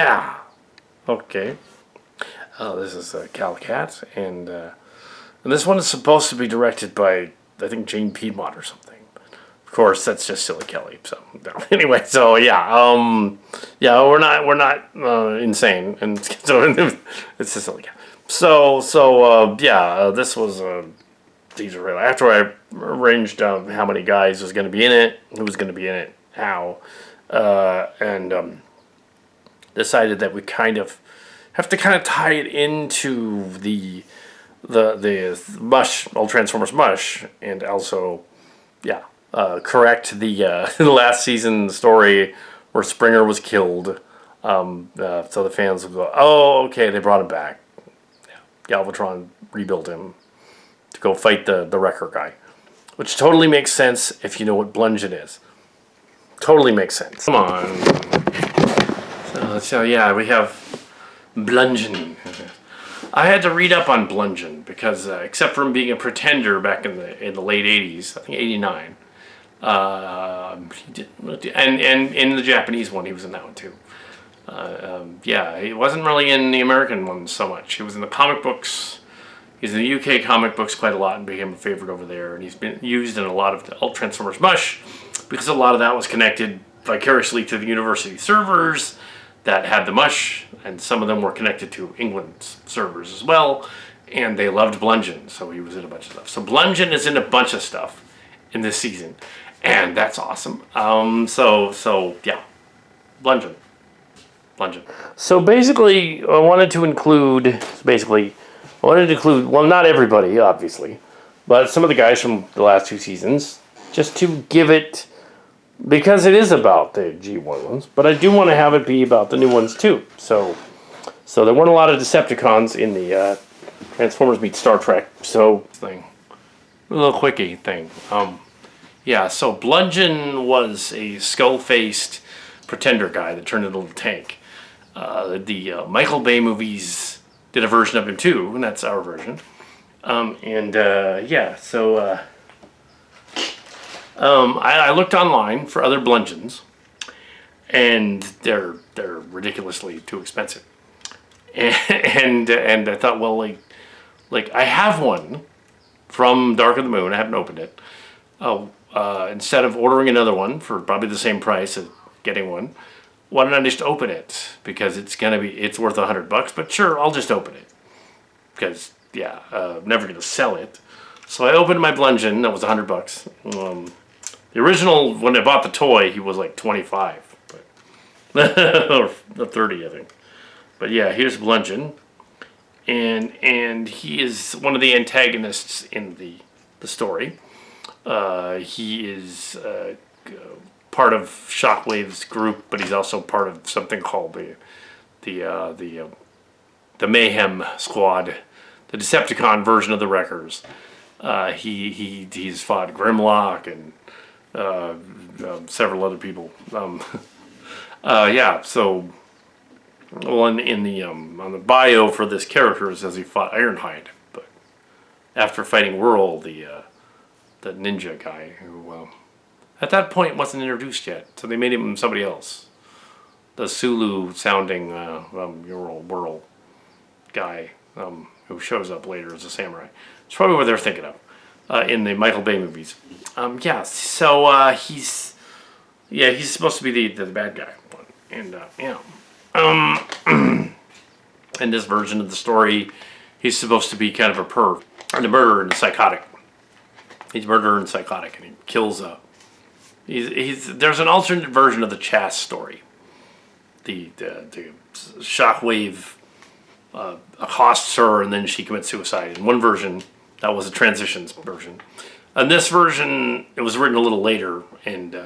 Yeah. Okay. This is Kal Kat, and this one is supposed to be directed by, I think, Jane Piedmont or something. Of course, that's just Silly Kelly. So no. Anyway, so yeah, we're not insane, and so it's just Silly Kelly. This was these are real. After I arranged how many guys was going to be in it, who was going to be in it, how, and decided that we kind of have to kind of tie it into the MUSH, Alt Transformers MUSH, and also, correct the the last season story where Springer was killed. So the fans will go, oh, okay, they brought him back. Yeah. Galvatron rebuilt him to go fight the Wrecker guy, which totally makes sense if you know what Blunjen is. Totally makes sense. Come on. So yeah, we have Bludgeon. I had to read up on Blunjen because, except for him being a pretender back in the late '80s, I think '89, and in the Japanese one, he was in that one too. He wasn't really in the American one so much. He was in the comic books. He's in the UK comic books quite a lot and became a favorite over there. And he's been used in a lot of the Alt Transformers MUSH because a lot of that was connected vicariously to the university servers that had the MUSH, and some of them were connected to England's servers as well, and they loved Bludgeon, so he was in a bunch of stuff. So Bludgeon is in a bunch of stuff in this season, and that's awesome. Bludgeon. So basically, I wanted to include, well, not everybody, obviously, but some of the guys from the last two seasons, just to give it, because it is about the G1 ones, but I do want to have it be about the new ones too. So there weren't a lot of Decepticons in the Transformers meet Star Trek. So a little quickie thing. So Bludgeon was a skull-faced pretender guy that turned into a little tank. The Michael Bay movies did a version of him too, and that's our version. I looked online for other Bludgeons, and they're ridiculously too expensive. And I thought, well, like I have one from Dark of the Moon. I haven't opened it. Instead of ordering another one for probably the same price as getting one, why don't I just open it? Because it's worth $100. But sure, I'll just open it. Because I'm never gonna sell it. So I opened my Bludgeon. That was $100. The original, when I bought the toy, he was like 25, or 30, I think. But yeah, here's Bludgeon, and he is one of the antagonists in the story. He is part of Shockwave's group, but he's also part of something called the Mayhem Squad, the Decepticon version of the Wreckers. He's fought Grimlock and several other people. On the bio for this character, it says he fought Ironhide, but after fighting Whirl, the ninja guy, who at that point wasn't introduced yet, so they made him somebody else. The Sulu sounding Whirl guy, who shows up later as a samurai. It's probably what they're thinking of. In the Michael Bay movies. He's supposed to be the bad guy. In this version of the story, he's supposed to be kind of a perv, and a murderer and a psychotic. He's a murderer and psychotic, and he kills there's an alternate version of the Chas story. The Shockwave accosts her, and then she commits suicide. In one version, that was a transitions version. In this version, it was written a little later, and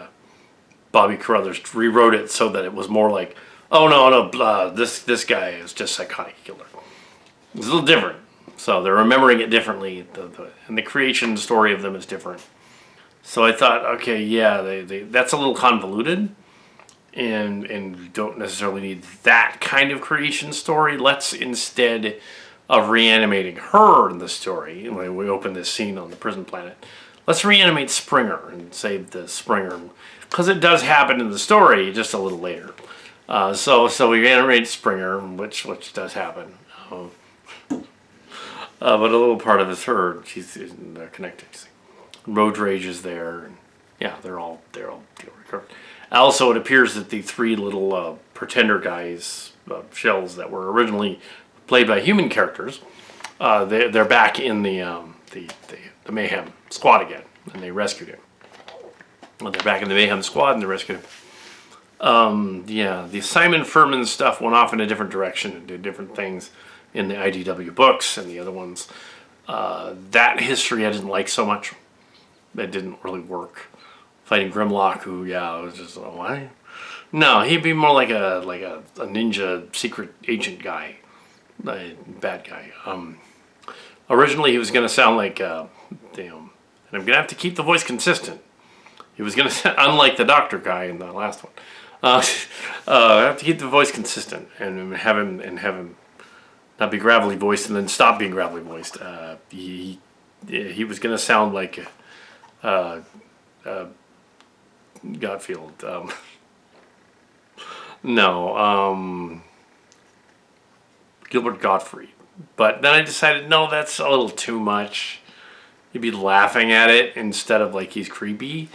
Bobby Carruthers rewrote it so that it was more like, oh no, this guy is just psychotic killer. It's a little different, so they're remembering it differently, and the creation story of them is different. So I thought, okay, that's a little convoluted, and we don't necessarily need that kind of creation story. Let's instead of reanimating her in the story, when we open this scene on the prison planet, let's reanimate Springer and save the Springer, because it does happen in the story just a little later. So we animate Springer, which does happen. Um, but a little part of it's her. They're connected. Road Rage is there, and yeah, they're all recovered. Also, it appears that the three little pretender guys, shells that were originally played by human characters, they're back in the Mayhem Squad again, and they rescued him. Well, they're back in the Mayhem Squad, and they rescued him. Yeah, the Simon Furman stuff went off in a different direction and did different things in the IDW books and the other ones. That history I didn't like so much. That didn't really work. Fighting Grimlock, who, yeah, was just, why? No, he'd be more like a ninja secret agent guy. Bad guy. Originally, he was going to sound like, and I'm going to have to keep the voice consistent. He was going to sound, unlike the doctor guy in the last one. I have to keep the voice consistent and have him not be gravelly voiced and then stop being gravelly voiced. He was going to sound like Godfield. Gilbert Gottfried. But then I decided, no, that's a little too much. You'd be laughing at it instead of like he's creepy.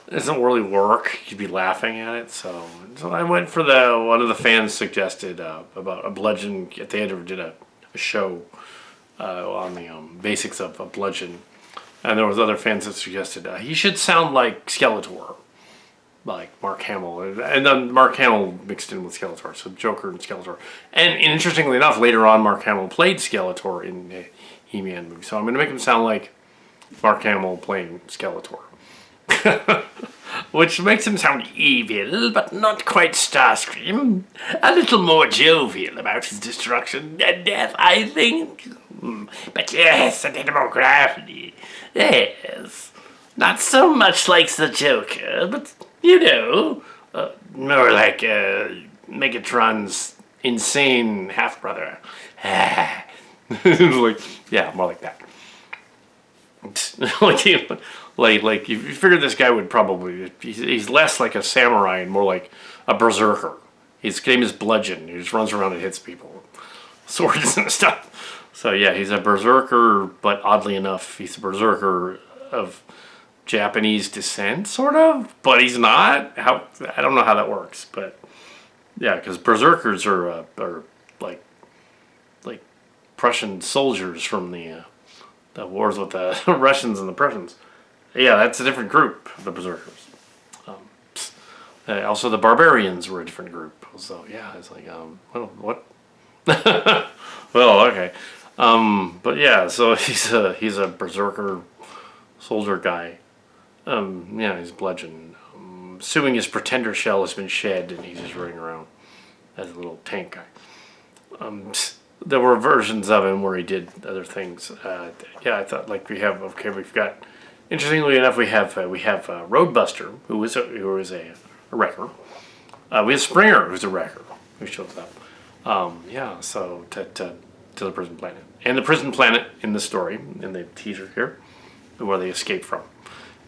It doesn't really work. You'd be laughing at it. So I went for one of the fans suggested about a Bludgeon. They had did a show on the basics of a Bludgeon. And there was other fans that suggested he should sound like Skeletor, like Mark Hamill, and then Mark Hamill mixed in with Skeletor, so Joker and Skeletor. And interestingly enough, later on, Mark Hamill played Skeletor in the He-Man movie, so I'm going to make him sound like Mark Hamill playing Skeletor, which makes him sound evil, but not quite Starscream. A little more jovial about his destruction and death, I think. But yes, a little more gravelly. Yes. Not so much like the Joker, but, more like Megatron's insane half-brother. Like, yeah, more like that. like you figure this guy would probably, he's less like a samurai and more like a berserker. His name is Bludgeon. He just runs around and hits people with swords and stuff. So yeah, he's a berserker, but oddly enough, he's a berserker of Japanese descent, sort of, but he's not. I don't know how that works, but yeah, because berserkers are like Prussian soldiers from the wars with the Russians and the Prussians. Yeah, that's a different group, the berserkers. Also, the barbarians were a different group. So yeah, it's like what? Well, okay. But yeah, so he's a berserker soldier guy. Yeah, he's Bludgeon. Assuming his pretender shell has been shed and he's just running around as a little tank guy. There were versions of him where he did other things. Yeah, I thought like we've got. Interestingly enough, we have Roadbuster, who is a wrecker. We have Springer, who's a wrecker, who shows up. Yeah, so to the prison planet. And the prison planet in the story, in the teaser here, where they escape from,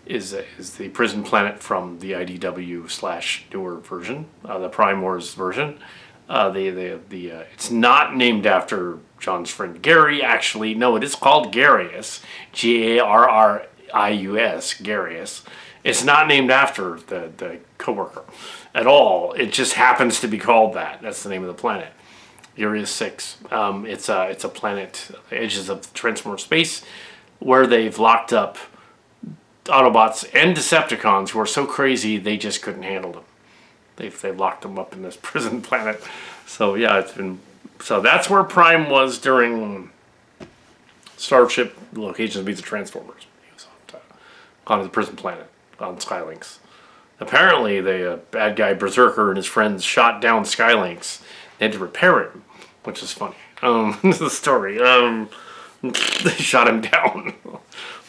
is the prison planet from the IDW / newer version, the Prime Wars version. It's not named after John's friend Gary, actually. No, it is called Garius, Garrius, Garius. It's not named after the coworker at all. It just happens to be called that. That's the name of the planet. Urius 6. It's a planet at the edges of Transformer space where they've locked up Autobots and Decepticons who are so crazy they just couldn't handle them. They've locked them up in this prison planet. So yeah, so that's where Prime was during Starship Locations Meets the Transformers. He was on the prison planet on Skylinks. Apparently, the bad guy Berserker and his friends shot down Skylinks. They had to repair him, which is funny. This is the story. They shot him down.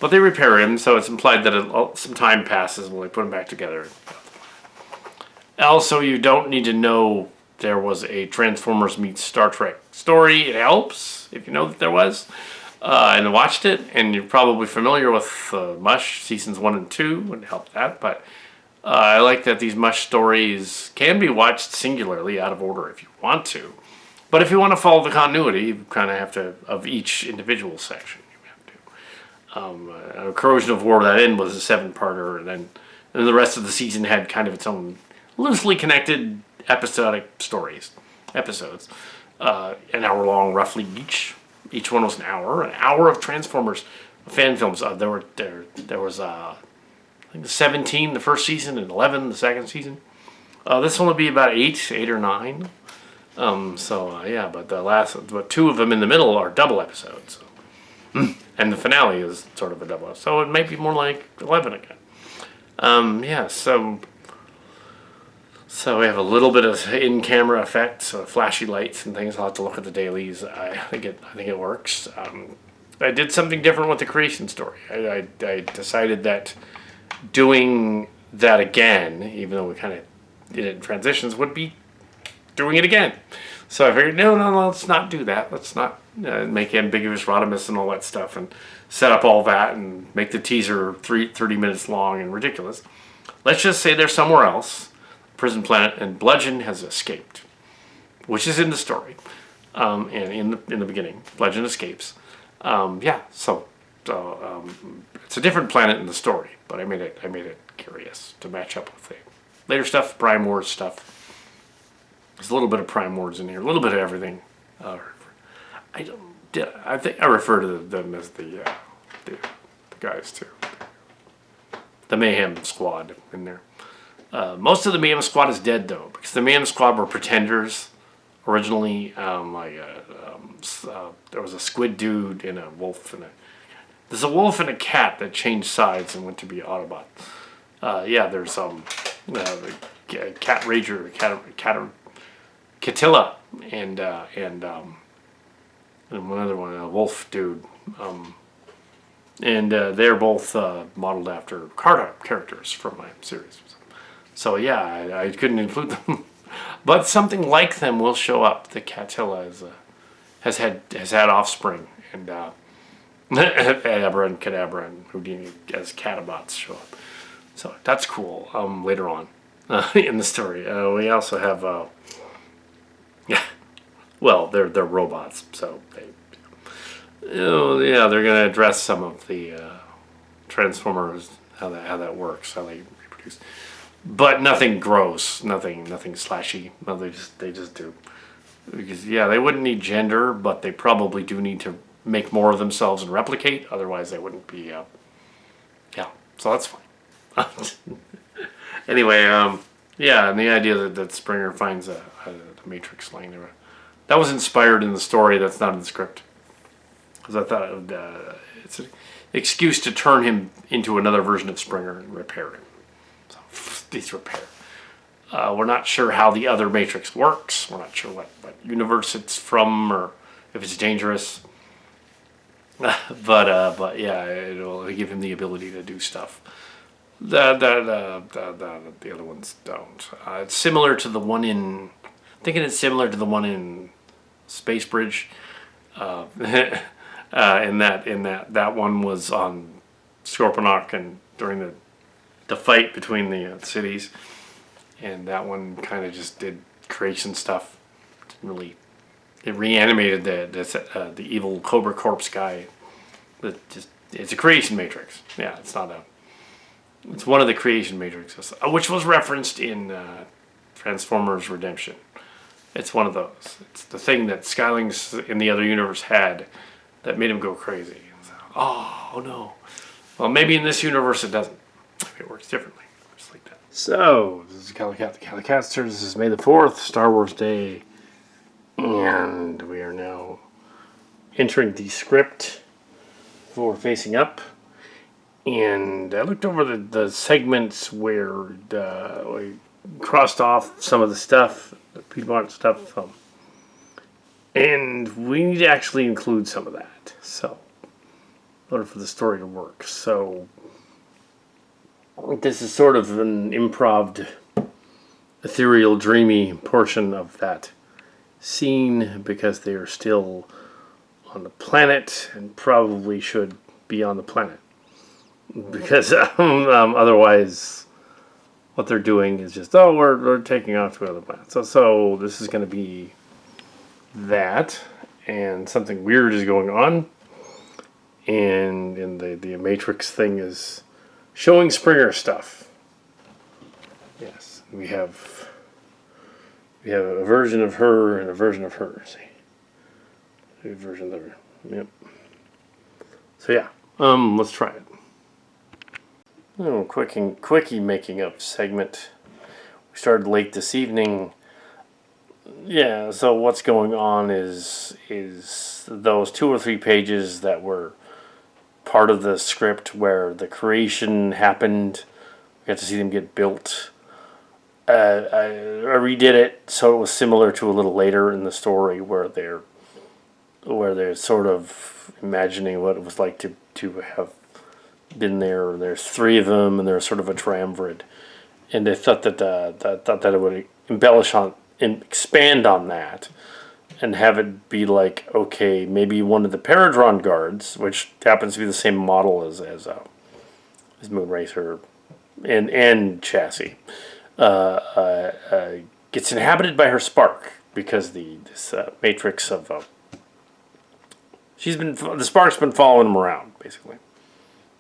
But they repair him, so it's implied that some time passes when they put him back together. Also, you don't need to know there was a Transformers meets Star Trek story. It helps if you know that there was. And watched it, and you're probably familiar with MUSH, seasons 1 and 2, would help that. But I like that these Mush stories can be watched singularly out of order if you want to. But if you want to follow the continuity, you kind of have to, of each individual section, you have to. Corrosion of War, that end was a 7-parter, and the rest of the season had kind of its own loosely connected episodic episodes. An hour long, roughly each. Each one was an hour of Transformers fan films. There was I think 17 the first season and 11 the second season. This one will be about eight or nine. Yeah, but 2 of them in the middle are double episodes. And the finale is sort of a double episode. So it might be more like 11 again. So we have a little bit of in-camera effects, so flashy lights and things. I'll have to look at the dailies. I think it works. I did something different with the creation story. I decided that doing that again, even though we kind of did it in transitions, would be doing it again. So I figured, no, let's not do that. Let's not make ambiguous Rodimus and all that stuff and set up all that and make the teaser 30 minutes long and ridiculous. Let's just say they're somewhere else, prison planet, and Bludgeon has escaped, which is in the story, and in the beginning, Bludgeon escapes. It's a different planet in the story, but I made it curious to match up with the later stuff, Prime Wars stuff. There's a little bit of Prime Wars in here, a little bit of everything. I think I refer to them as the guys too. The Mayhem Squad in there. Most of the Mayhem Squad is dead though, because the Mayhem Squad were pretenders originally. There was a squid dude and a wolf there's a wolf and a cat that changed sides and went to be Autobot. There's the Cat Rager, Catilla, and one other one, a wolf dude. They're both modeled after card characters from my series. So yeah, I couldn't include them, but something like them will show up. The Catilla has had offspring, and Abra and Kadabra and Houdini as Catabots show up. So that's cool. Later on in the story, we also have they're robots, so they're going to address some of the Transformers, how that works, how they reproduce, but nothing gross, nothing slashy. No, they just do, because they wouldn't need gender, but they probably do need to make more of themselves and replicate. Otherwise, they wouldn't be. So that's fine. Anyway, and the idea that Springer finds the Matrix laying there. That was inspired in the story. That's not in the script. Because I thought it's an excuse to turn him into another version of Springer and repair him. So, he's repaired. We're not sure how the other Matrix works. We're not sure what universe it's from or if it's dangerous. But it'll give him the ability to do stuff that the other ones don't. It's similar to the one in. I'm thinking it's similar to the one in Space Bridge. In that one was on Scorponok and during the fight between the cities, and that one kind of just did creation stuff. Didn't really. It reanimated the evil Cobra Corpse guy. It's a creation matrix. Yeah, it's not a. It's one of the creation matrices, which was referenced in Transformers Redemption. It's one of those. It's the thing that Skylings in the other universe had that made him go crazy. So, oh no. Well, maybe in this universe it doesn't. Maybe it works differently. Just like that. So, this is Kal Kat, the Kal Katster. This is May the 4th, Star Wars Day. And we are now entering the script for Facing Up. And I looked over the segments where we crossed off some of the stuff, the Piedmont stuff. And we need to actually include some of that. So, in order for the story to work. So, this is sort of an improv, ethereal, dreamy portion of that scene because they are still on the planet and probably should be on the planet because otherwise what they're doing is just, oh, we're taking off to another planet. So this is going to be that, and something weird is going on, and the Matrix thing is showing Springer stuff. Yes, we have a version of her and a version of her. See, a version of her. Yep. So yeah, let's try it. Oh, quickie making up segment. We started late this evening. Yeah, so what's going on is those 2 or 3 pages that were part of the script where the creation happened. We got to see them get built. I redid it so it was similar to a little later in the story where they're sort of imagining what it was like to have been there. There's 3 of them, and they're sort of a triumvirate. And they thought that it would embellish on and expand on that, and have it be like, okay, maybe one of the Paradron guards, which happens to be the same model as Moonracer and Chassis, gets inhabited by her spark, because this matrix of the spark's been following him around basically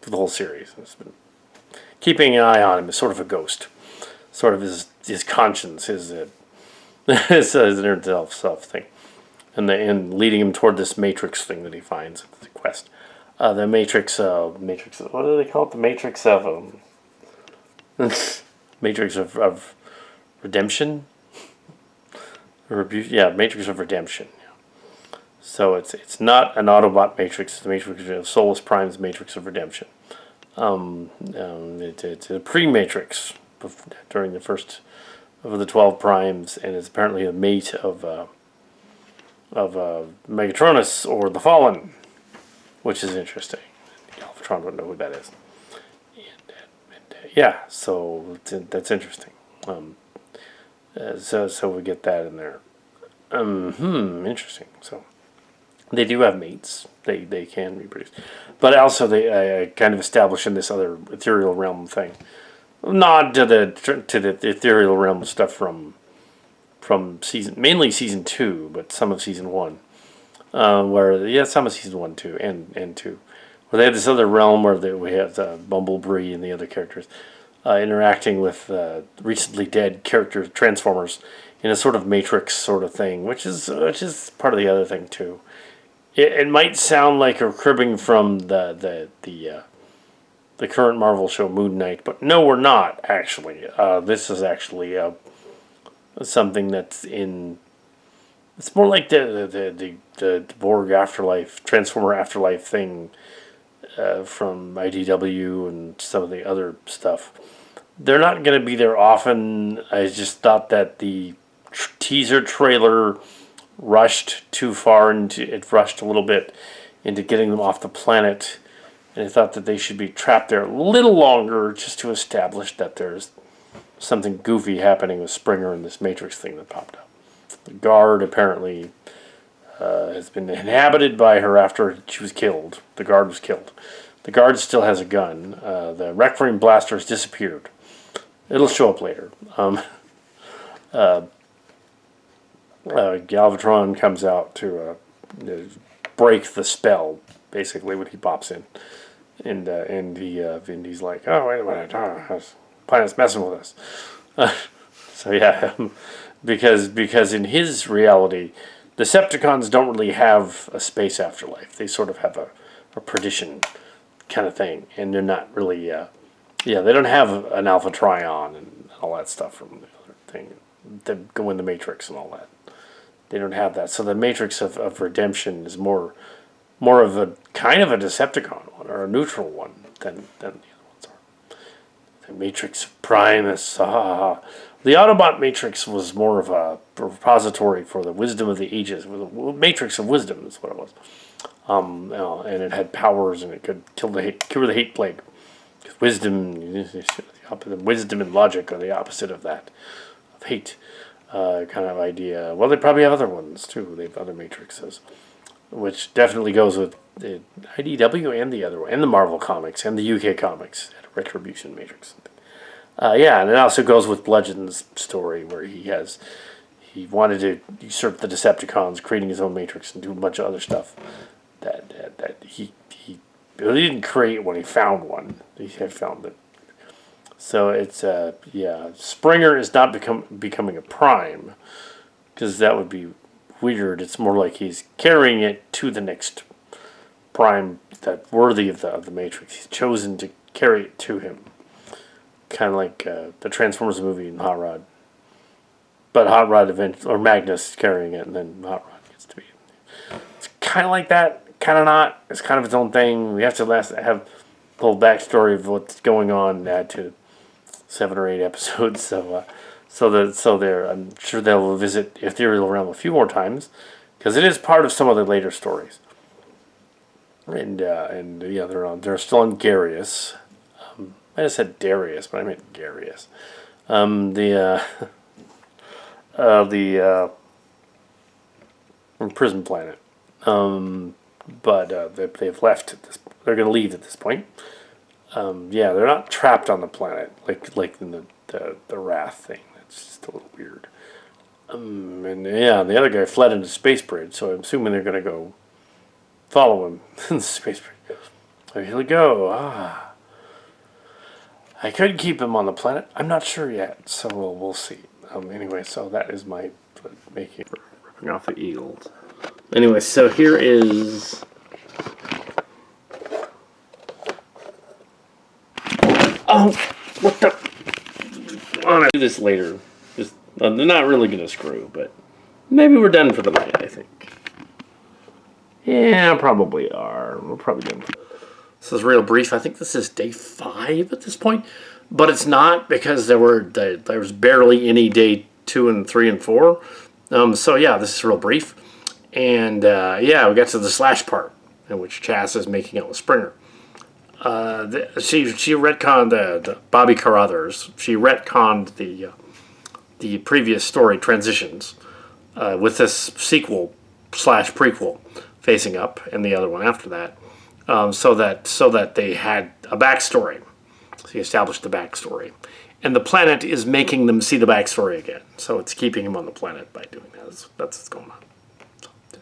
for the whole series. It's been keeping an eye on him as sort of a ghost, sort of his conscience, his inner self thing, and leading him toward this matrix thing that he finds at the quest. The matrix. What do they call it? The matrix of matrix of redemption. Matrix of redemption. Yeah. So it's not an Autobot matrix. It's the matrix of Solus Prime's matrix of redemption. It's a pre-matrix during the first of the 12 primes, and it's apparently a mate of Megatronus or the Fallen, which is interesting. Galvatron don't know who that is. Yeah, so that's interesting. So we get that in there. Interesting. So they do have mates. They can reproduce, but also they kind of establish in this other ethereal realm thing. Nod to the ethereal realm stuff from mainly season 2, but some of season 1, some of season 1 too, and 2, where they have this other realm where we have Bumblebee and the other characters interacting with recently dead character Transformers in a sort of Matrix sort of thing, which is part of the other thing too. It might sound like a cribbing from the current Marvel show Moon Knight, but no, we're not actually. This is actually something that's in. It's more like the Borg Afterlife, Transformer Afterlife thing from IDW and some of the other stuff. They're not going to be there often. I just thought that the teaser trailer rushed too far, and it rushed a little bit into getting them off the planet. And I thought that they should be trapped there a little longer just to establish that there's something goofy happening with Springer and this Matrix thing that popped up. The guard apparently has been inhabited by her after she was killed. The guard was killed. The guard still has a gun. The Requiem blaster has disappeared. It'll show up later. Galvatron comes out to break the spell, basically, when he pops in. And he's like, oh, wait a minute, this planet's messing with us. So yeah, because in his reality, Decepticons don't really have a space afterlife. They sort of have a perdition kind of thing, and they're not really, they don't have an Alpha Trion and all that stuff from the other thing. They go in the Matrix and all that. They don't have that. So the Matrix of Redemption is more of a kind of a Decepticon one, or a neutral one than the other ones are. The Matrix of Primus. The Autobot Matrix was more of a repository for the wisdom of the ages. The Matrix of Wisdom is what it was. And it had powers, and it could cure the hate plague. Wisdom and logic are the opposite of that, of hate kind of idea. Well, they probably have other ones too. They have other matrices, which definitely goes with the IDW and the other one, and the Marvel comics and the UK comics, Retribution Matrix. Yeah, and it also goes with Bludgeon's story where he wanted to usurp the Decepticons, creating his own Matrix and do a bunch of other stuff that he didn't create when he found one. He had found it. So it's Springer is not becoming a prime, because that would be weird. It's more like he's carrying it to the next prime that worthy of the Matrix. He's chosen to carry it to him, kind of like the Transformers movie in Hot Rod. But Hot Rod or Magnus carrying it, and then Hot Rod gets to be. It's kind of like that, kind of not. It's kind of its own thing. We have to have a little backstory of what's going on, add to 7 or 8 episodes. So I'm sure they'll visit Ethereal Realm a few more times, because it is part of some of the later stories. And yeah, they're still on Garius. I just said Darius, but I meant Garius. The prison planet. But they've left at this. They're going to leave at this point. Yeah, they're not trapped on the planet like in the Wrath thing. That's just a little weird. And yeah, the other guy fled into Space Bridge, so I'm assuming they're going to go follow him in the Space Bridge. So here we go. I could keep him on the planet. I'm not sure yet, so we'll see. Anyway, so that is my ripping off the eagles. Anyway, so here is. Oh, what the? I'll do this later. They're not really gonna screw, but maybe we're done for the night. I think. Yeah, probably are. We're probably done. This is real brief. I think this is day 5 at this point, but it's not, because there was barely any day 2 and 3 and 4. So yeah, this is real brief, and yeah, we got to the slash part in which Chaz is making out with Springer. She retconned the Bobby Carruthers. She retconned the previous story Transitions with this sequel / prequel facing up, and the other one after that. So that they had a backstory. So he established the backstory. And the planet is making them see the backstory again. So it's keeping him on the planet by doing that. That's what's going on.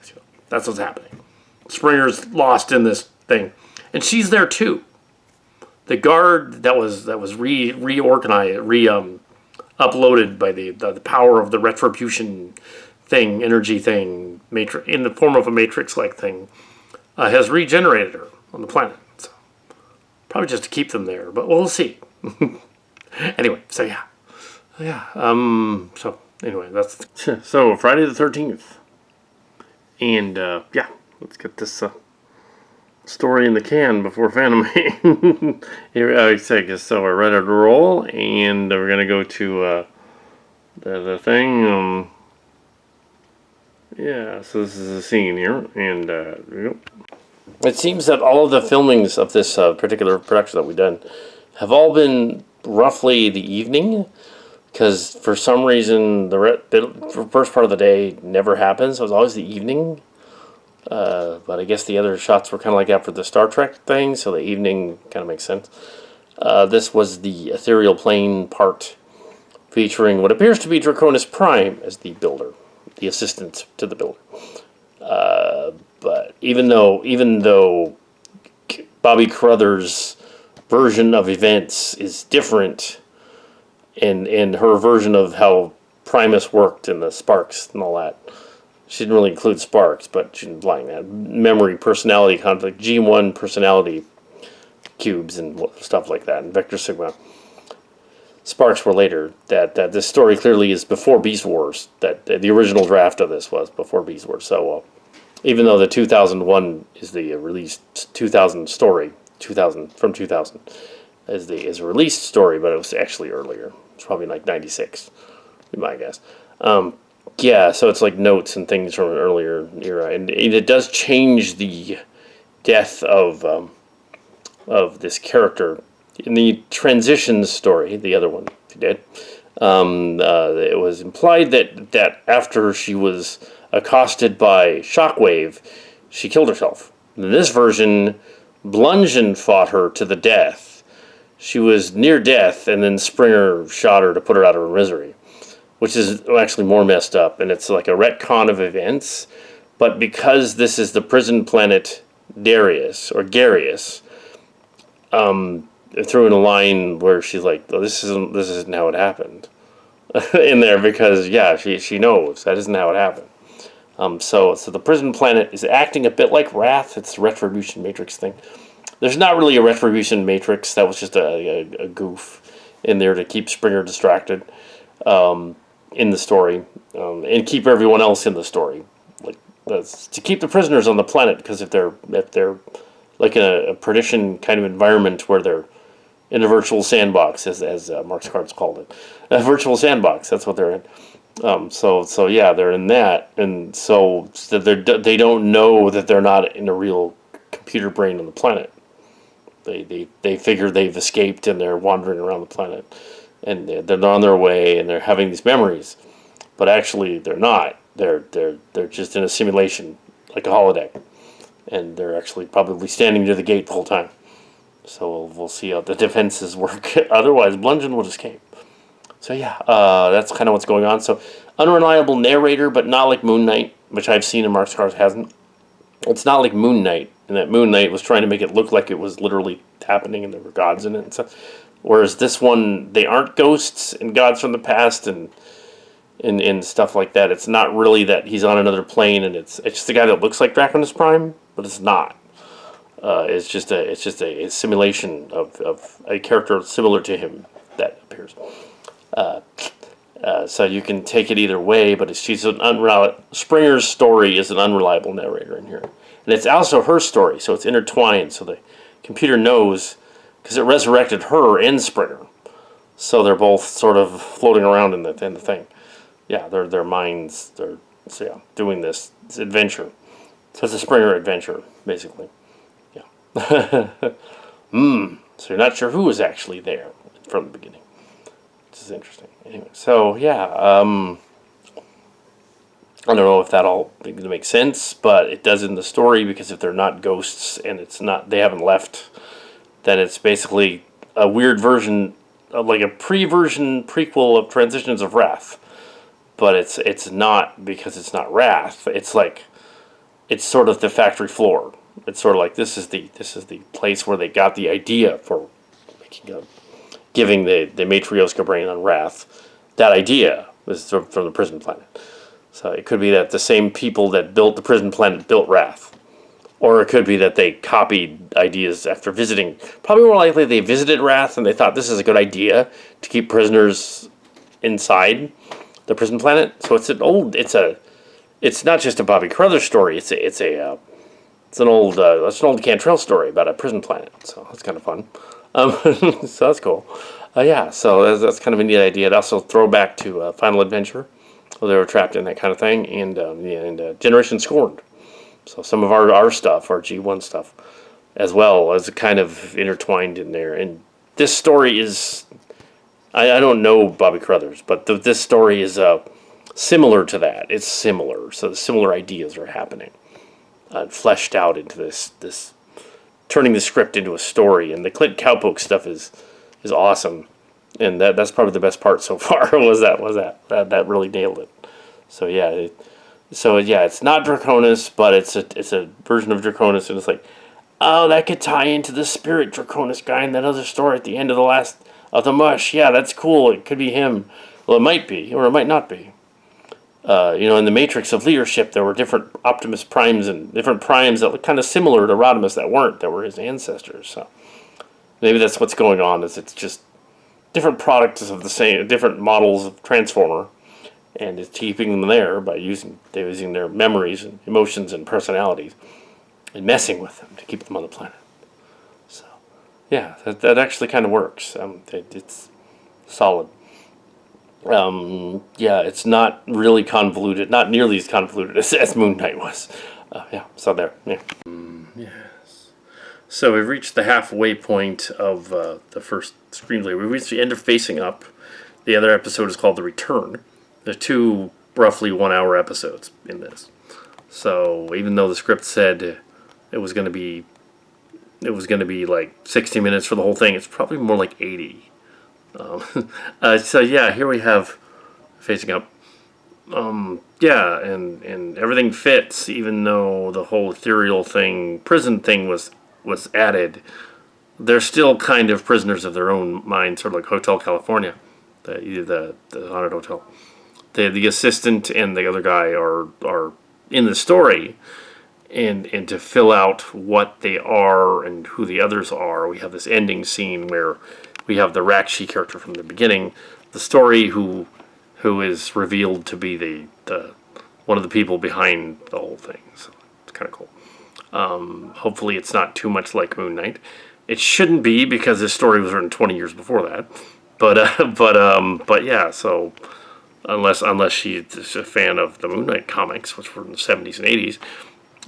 So that's what's happening. Springer's lost in this thing. And she's there too. The guard that was reorganized, uploaded by the power of the retribution thing, energy thing, in the form of a matrix-like thing, has regenerated her on the planet. So probably just to keep them there, but we'll see. Anyway, so yeah. So anyway, that's so Friday the 13th, and yeah, let's get this story in the can before Phantom Pain. Here, I say, so we're ready to roll, and we're gonna go to the thing. Yeah, so this is a scene here, and there we go. It seems that all of the filmings of this particular production that we've done have all been roughly the evening, because for some reason the first part of the day never happens. So it's always the evening. But I guess the other shots were kind of like after the Star Trek thing, so the evening kind of makes sense. This was the ethereal plane part, featuring what appears to be Draconis Prime as the builder, the assistant to the builder. But even though Bobby Carruthers' version of events is different, and her version of how Primus worked and the sparks and all that, she didn't really include sparks, but she didn't like that. Memory, personality conflict, G1 personality cubes and stuff like that, and Vector Sigma. Sparks were later. That this story clearly is before Beast Wars. That the original draft of this was before Beast Wars. So even though the 2001 is the released 2000 story, 2000 is a released story, but it was actually earlier. It's probably like 96, be my guess. Yeah, so it's like notes and things from an earlier era, and it does change the death of this character in the Transitions story. The other one she did. It was implied that after she was accosted by Shockwave, she killed herself. In this version, Blunjen fought her to the death. she was near death, and then Springer shot her to put her out of her misery, which is actually more messed up, and it's like a retcon of events. But because this is the prison planet Darius, or Garius, threw in a line where she's like, oh, this isn't how it happened in there, because yeah, she knows that isn't how it happened. So the prison planet is acting a bit like Wrath. It's the Retribution Matrix thing. There's not really a Retribution Matrix. That was just a goof in there to keep Springer distracted in the story, and keep everyone else in the story. Like, that's to keep the prisoners on the planet, because if they're like in a perdition kind of environment where they're in a virtual sandbox, as Mark's cards called it, a virtual sandbox. That's what they're in. So yeah, they're in that, and so they don't know that they're not in a real computer brain on the planet. They figure they've escaped and they're wandering around the planet, and they're on their way and they're having these memories, but actually they're not. They're just in a simulation, like a holodeck, and they're actually probably standing near the gate the whole time. So we'll see how the defenses work. Otherwise, Bludgeon will escape. So yeah, that's kind of what's going on. So unreliable narrator, but not like Moon Knight, which I've seen and Mark Scars hasn't. It's not like Moon Knight, and that Moon Knight was trying to make it look like it was literally happening and there were gods in it and stuff. Whereas this one, they aren't ghosts and gods from the past and stuff like that. It's not really that he's on another plane, and it's just a guy that looks like Draconis Prime, but it's not. It's just a simulation of a character similar to him that appears. So you can take it either way, but she's an unreliable. Springer's story is an unreliable narrator in here, and it's also her story, so it's intertwined. So the computer knows, because it resurrected her and Springer, so they're both sort of floating around in the thing. Yeah, their minds. Doing this adventure. So it's a Springer adventure, basically. Yeah. So you're not sure who was actually there from the beginning, which is interesting. Anyway, so yeah, I don't know if that all makes sense, but it does in the story, because if they're not ghosts and they haven't left, then it's basically a weird version of like a prequel of Transitions of Wrath. But it's not, because it's not Wrath. It's like, it's sort of the factory floor. It's sort of like this is the place where they got the idea for giving the Matryoshka brain on Wrath. That idea was from the prison planet. So it could be that the same people that built the prison planet built Wrath, or it could be that they copied ideas after visiting. Probably more likely they visited Wrath and they thought this is a good idea to keep prisoners inside the prison planet. So it's not just a Bobby Carruthers story. It's an old Cantrell story about a prison planet. So that's kind of fun. So that's cool. Yeah, so that's kind of a neat idea. It also throw back to Final Adventure, where they were trapped in that kind of thing, and Generation Scorned. So some of our stuff, our G1 stuff, as well as kind of intertwined in there. And this story is, I don't know Bobby Carruthers, but this story is similar to that. It's similar, so the similar ideas are happening, fleshed out into this, turning the script into a story. And the Clint Cowpoke stuff is awesome, and that's probably the best part so far. was that really nailed it. So yeah, it's not Draconis, but it's a version of Draconis, and it's like, oh, that could tie into the Spirit Draconis guy in that other story at the end of the Mush. Yeah, that's cool. It could be him. Well, it might be, or it might not be. In the Matrix of Leadership, there were different Optimus Primes and different Primes that looked kind of similar to Rodimus that were his ancestors. So maybe that's what's going on. It's just different products of the same, different models of Transformer, and it's keeping them there by using their memories and emotions and personalities and messing with them to keep them on the planet. So yeah, that actually kind of works. It's solid. It's not really convoluted, not nearly as convoluted as Moon Knight was. So there. Yeah. Yes. So we've reached the halfway point of the first screenplay. We've reached the end of Facing Up. The other episode is called The Return. There's 2 roughly 1-hour episodes in this. So even though the script said it was going to be it was going to be like 60 minutes for the whole thing. It's probably more like 80. So yeah, here we have Facing Up. Yeah, and everything fits, even though the whole ethereal thing, prison thing was added. They're still kind of prisoners of their own mind, sort of like Hotel California, the haunted hotel. The assistant and the other guy are in the story, and to fill out what they are and who the others are, we have this ending scene where we have the Rakshi character from the beginning, the story who is revealed to be the one of the people behind the whole thing. So it's kind of cool. Hopefully it's not too much like Moon Knight. It shouldn't be, because this story was written 20 years before that. But yeah. So unless she's a fan of the Moon Knight comics, which were in the 70s and 80s,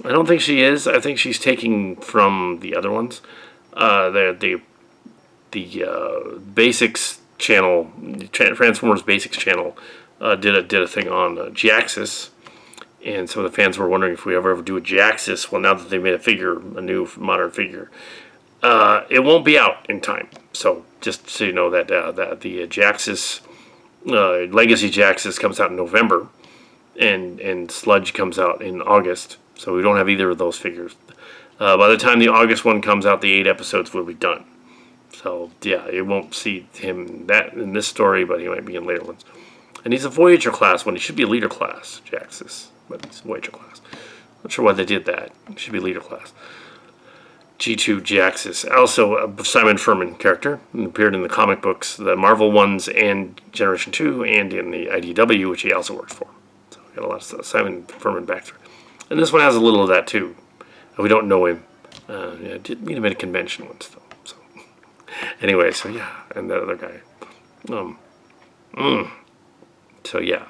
I don't think she is. I think she's taking from the other ones. The Basics channel, Transformers Basics channel, did a thing on Jaxus, and some of the fans were wondering if we ever do a Jaxus. Well, now that they made a new modern figure, it won't be out in time. So just so you know that the Jaxus, Legacy Jaxus comes out in November, and Sludge comes out in August. So we don't have either of those figures. By the time the August one comes out, the 8 episodes will be done. So yeah, you won't see him that in this story, but he might be in later ones. And he's a Voyager class one. He should be a leader class, Jaxus, but he's a Voyager class. Not sure why they did that. He should be leader class. G2 Jaxus, also a Simon Furman character, appeared in the comic books, the Marvel ones, and Generation 2, and in the IDW, which he also works for. So we got a lot of Simon Furman backstory. And this one has a little of that too. We don't know him. Yeah, did meet him at a convention once though. So anyway, so yeah, and that other guy. So yeah.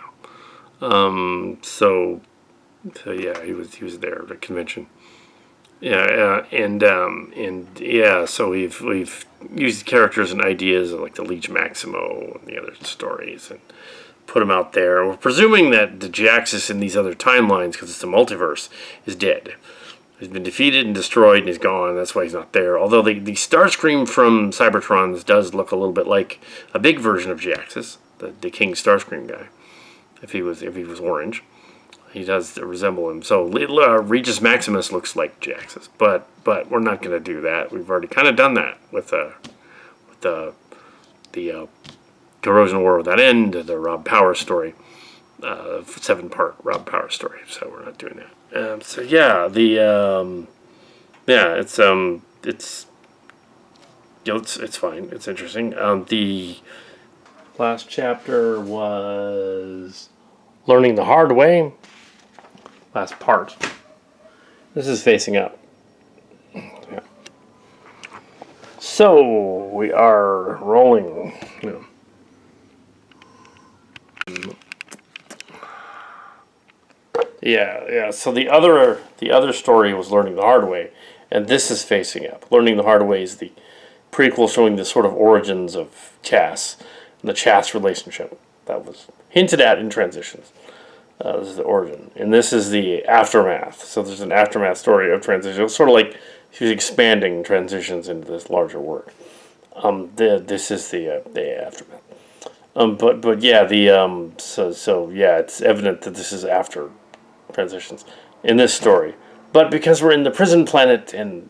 So yeah, he was there at a convention. Yeah, and yeah, so we've used characters and ideas like the Leech Maximo and the other stories and put them out there. We're presuming that the Jaxus in these other timelines, because it's a multiverse, is dead. He's been defeated and destroyed and he's gone. That's why he's not there. Although the Starscream from Cybertrons does look a little bit like a big version of Jaxus, the King Starscream guy. If he was orange, he does resemble him. So Regis Maximus looks like Jaxus, but we're not going to do that. We've already kind of done that with the Corrosion War Without End, the Rob Power story, 7-part Rob Power story. So we're not doing that. So yeah, it's fine. It's interesting. The last chapter was Learning the Hard Way. Last part. This is Facing Up. Yeah. So we are rolling. Yeah. So the other story was Learning the Hard Way, and this is Facing Up. Learning the Hard Way is the prequel showing the sort of origins of Chas and the Chas relationship that was hinted at in Transitions. This is the origin, and this is the aftermath. So there's an aftermath story of Transitions. It's sort of like she was expanding Transitions into this larger work. This is the aftermath. But yeah, so yeah, it's evident that this is after Transitions in this story. But because we're in the prison planet and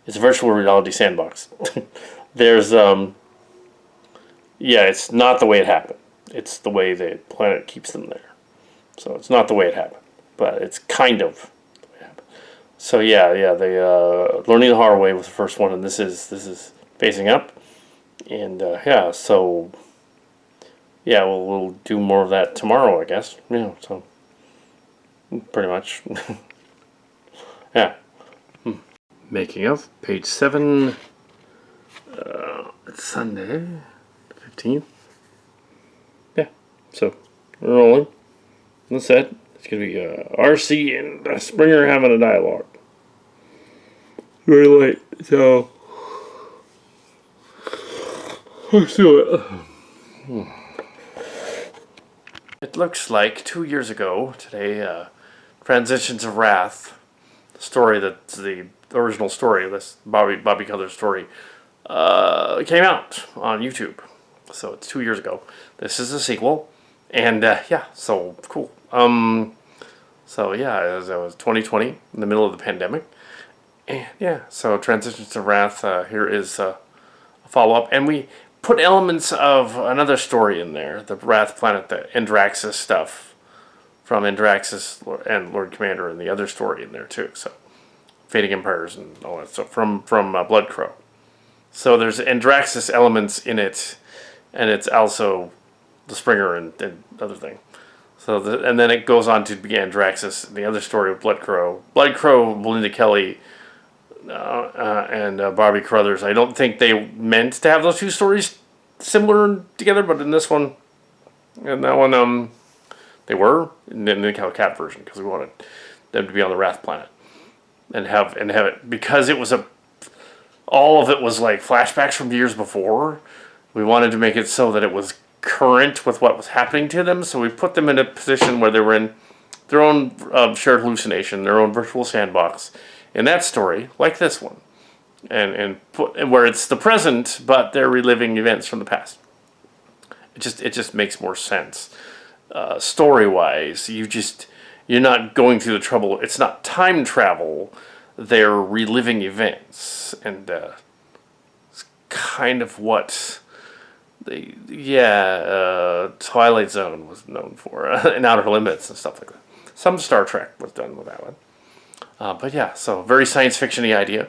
it's a virtual reality sandbox, there's it's not the way it happened. It's the way the planet keeps them there. So it's not the way it happened, but it's kind of the way it happened. So the Learning the Hard Way was the first one, and this is Facing Up, and so we'll do more of that tomorrow, I guess. Yeah, so pretty much. Yeah. Making of page 7. It's Sunday, 15th. Yeah. So we're rolling. That's it. It's going to be RC and Springer having a dialogue. Very late, so let's do it. It looks like 2 years ago today, Transitions of Wrath, the story that the original story, this Bobby Color's story, came out on YouTube. So it's 2 years ago. This is a sequel, and yeah, so cool. So yeah, it was 2020, in the middle of the pandemic, and yeah, so Transitions to Wrath. Here is a follow-up, and we put elements of another story in there, the Wrath Planet, the Andraxis stuff from Andraxis and Lord Commander, and the other story in there too. So Fading Empires and all that stuff from Blood Crow. So there's Andraxis elements in it, and it's also the Springer and other thing. So and then it goes on to be Andraxis, the other story of Blood Crow, Belinda Kelly, and Barbie Carruthers. I don't think they meant to have those two stories similar together, but in this one, and that one, they were in the Kal Kat version, because we wanted them to be on the Wrath Planet and have it, because it was all of it was like flashbacks from years before. We wanted to make it so that it was current with what was happening to them, so we put them in a position where they were in their own shared hallucination, their own virtual sandbox in that story, like this one, and where it's the present, but they're reliving events from the past. It just makes more sense story-wise. You're not going through the trouble. It's not time travel. They're reliving events, and it's kind of what Twilight Zone was known for, and Outer Limits and stuff like that. Some Star Trek was done with that one. But yeah, so very science fiction-y idea.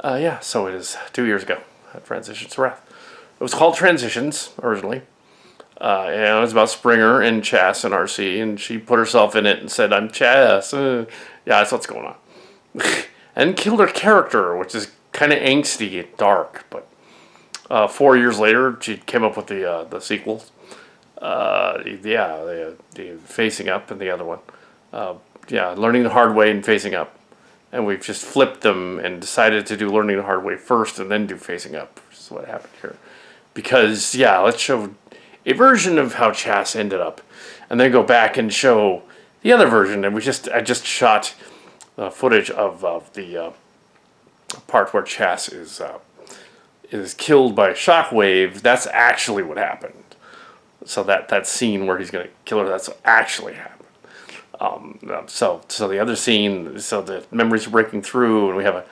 Yeah, so it is 2 years ago, Transitions to Wrath. It was called Transitions, originally. And it was about Springer and Chas and RC, and she put herself in it and said, I'm Chas. Yeah, that's what's going on. And killed her character, which is kind of angsty and dark, but 4 years later, she came up with the sequels. The Facing Up and the other one. Learning the Hard Way and Facing Up. And we've just flipped them and decided to do Learning the Hard Way first and then do Facing Up, which is what happened here. Because, let's show a version of how Chas ended up, and then go back and show the other version. And I just shot footage of the part where Chas is killed by Shockwave. That's actually what happened. So that scene where he's going to kill her, that's what actually happened. So the other scene, so the memories are breaking through, and we have a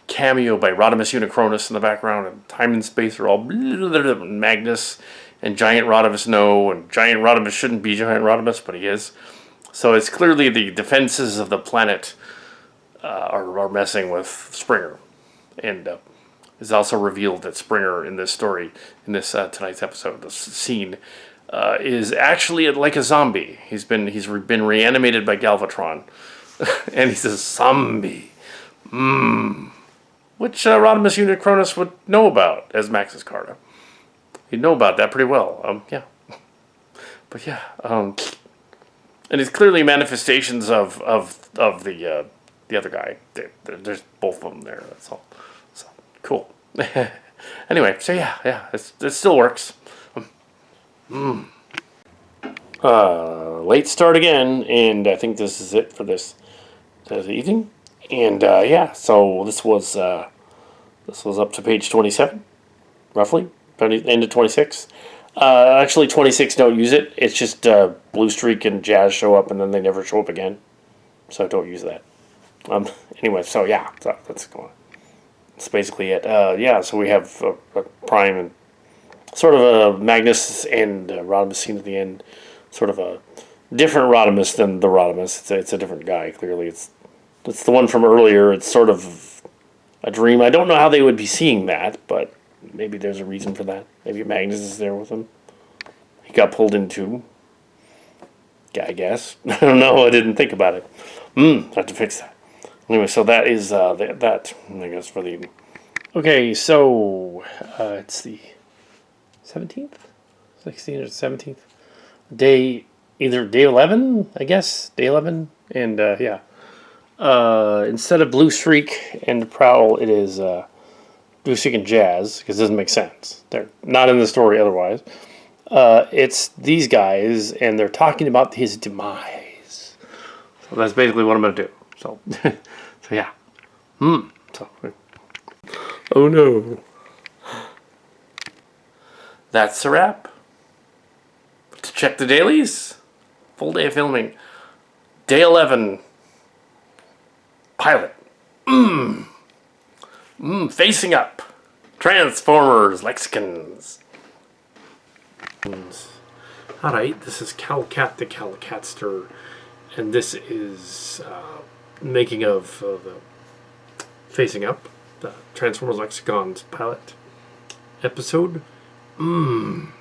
cameo by Rodimus Unicronus in the background, and time and space are all Magnus and Giant Rodimus know, and Giant Rodimus shouldn't be Giant Rodimus, but he is. So it's clearly the defenses of the planet are messing with Springer, and it's also revealed that Springer in this story, in this tonight's episode, this scene, is actually like a zombie. He's been reanimated by Galvatron, and he's a zombie, which Rodimus Unicronus would know about as Max's Carta. He'd know about that pretty well. But yeah, and it's clearly manifestations of the other guy. There's both of them there. That's all. So cool. Anyway, so yeah, it still works. Late start again, and I think this is it for this evening. And so this was up to page 27, roughly, end of 26. Actually, 26 don't use it. It's just Blue Streak and Jazz show up, and then they never show up again. So don't use that. Anyway, so that's going on. That's basically it. So we have a Prime and sort of a Magnus and Rodimus scene at the end. Sort of a different Rodimus than the Rodimus. It's a different guy, clearly. It's the one from earlier. It's sort of a dream. I don't know how they would be seeing that, but maybe there's a reason for that. Maybe Magnus is there with him. He got pulled into. I guess. I don't know. I didn't think about it. I have to fix that. Anyway, so that is that, I guess, for the evening. Okay, so it's the 17th? 16th or 17th? Either day 11, I guess. Day 11. And, instead of Blue Streak and Prowl, it is Blue Streak and Jazz, because it doesn't make sense. They're not in the story otherwise. It's these guys, and they're talking about his demise. So that's basically what I'm going to do. So, yeah. Oh no. That's a wrap. To check the dailies. Full day of filming. Day 11. Pilot. Facing up. Transformers, Lexicons. Alright, this is Kal Kat the Kal Katster, and this is making of the Facing Up, the Transformers Lexicons pilot episode. In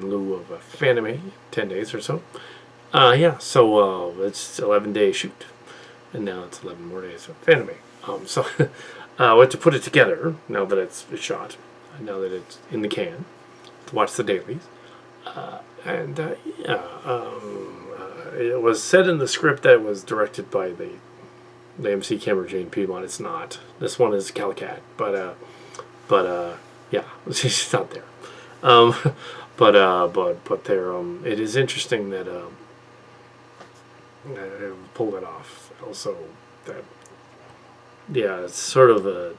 lieu of a Fanime, 10 days or so. So it's 11-day shoot, and now it's 11 more days of Fanime. So we have to put it together now that it's shot, now that it's in the can, to watch the dailies. It was said in the script that it was directed by the MC Camera Jane Piedmont. It's not. This one is Kal Kat, but yeah, she's not there. But there. It is interesting that pulled it off. Also, that it's sort of an